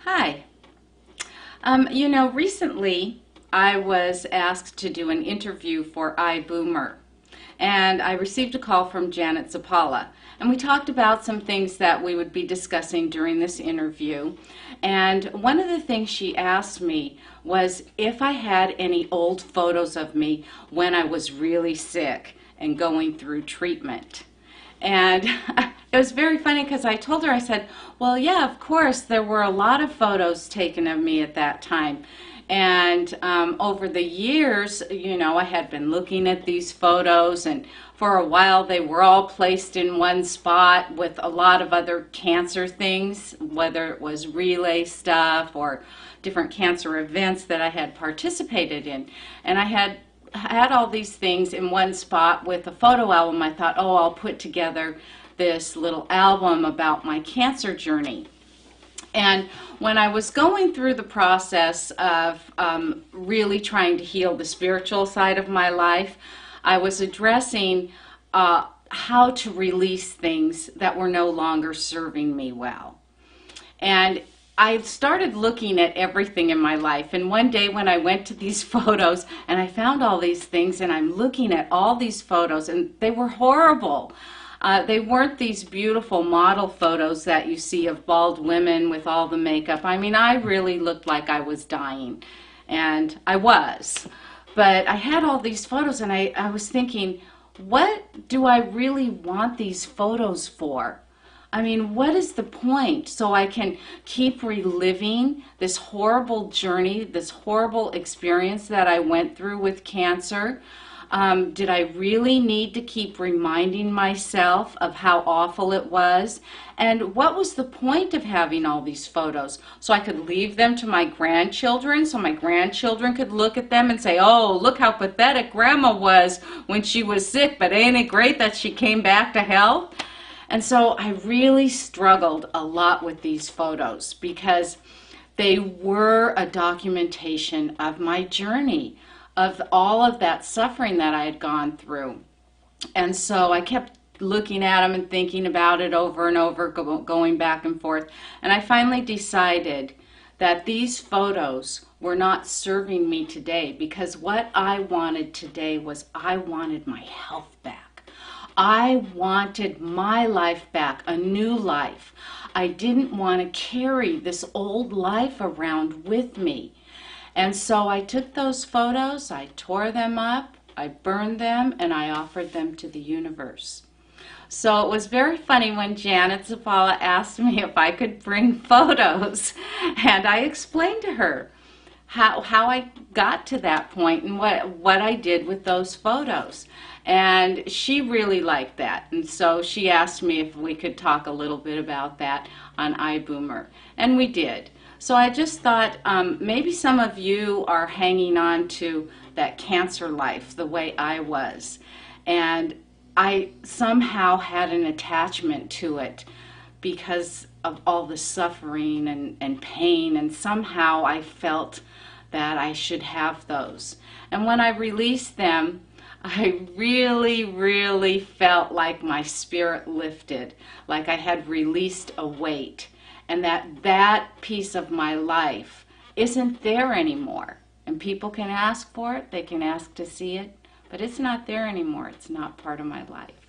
Hi. Recently I was asked to do an interview for iBoomer, and I received a call from Janet Zapala, and we talked about some things that we would be discussing during this interview. And one of the things she asked me was if I had any old photos of me when I was really sick and going through treatment. And it was very funny because I told her, I said, well, yeah, of course, there were a lot of photos taken of me at that time. And over the years, I had been looking at these photos, and for a while they were all placed in one spot with a lot of other cancer things, whether it was relay stuff or different cancer events that I had participated in. And I had all these things in one spot with a photo album. I thought, oh, I'll put together this little album about my cancer journey. And when I was going through the process of really trying to heal the spiritual side of my life, I was addressing how to release things that were no longer serving me well. And I started looking at everything in my life, and one day when I went to these photos and I found all these things, and I'm looking at all these photos, and they were horrible. They weren't these beautiful model photos that you see of bald women with all the makeup. I mean, I really looked like I was dying, and I was. But I had all these photos, and I was thinking, what do I really want these photos for? I mean, what is the point? So I can keep reliving this horrible journey, this horrible experience that I went through with cancer. Did I really need to keep reminding myself of how awful it was? And what was the point of having all these photos? So I could leave them to my grandchildren, so my grandchildren could look at them and say, oh, look how pathetic Grandma was when she was sick, but ain't it great that she came back to health? And so I really struggled a lot with these photos because they were a documentation of my journey, of all of that suffering that I had gone through. And so I kept looking at them and thinking about it over and over, going back and forth. And I finally decided that these photos were not serving me today, because what I wanted today was I wanted my health back. I wanted my life back, a new life. I didn't want to carry this old life around with me. And so I took those photos, I tore them up, I burned them, and I offered them to the universe. So it was very funny when Janet Zapala asked me if I could bring photos. And I explained to her how I got to that point and what I did with those photos. And she really liked that, and so she asked me if we could talk a little bit about that on iBoomer, and we did. So I just thought maybe some of you are hanging on to that cancer life the way I was, and I somehow had an attachment to it because of all the suffering and pain, and somehow I felt that I should have those. And when I released them, I really felt like my spirit lifted, like I had released a weight, and that piece of my life isn't there anymore. And people can ask for it, they can ask to see it, but it's not there anymore. It's not part of my life.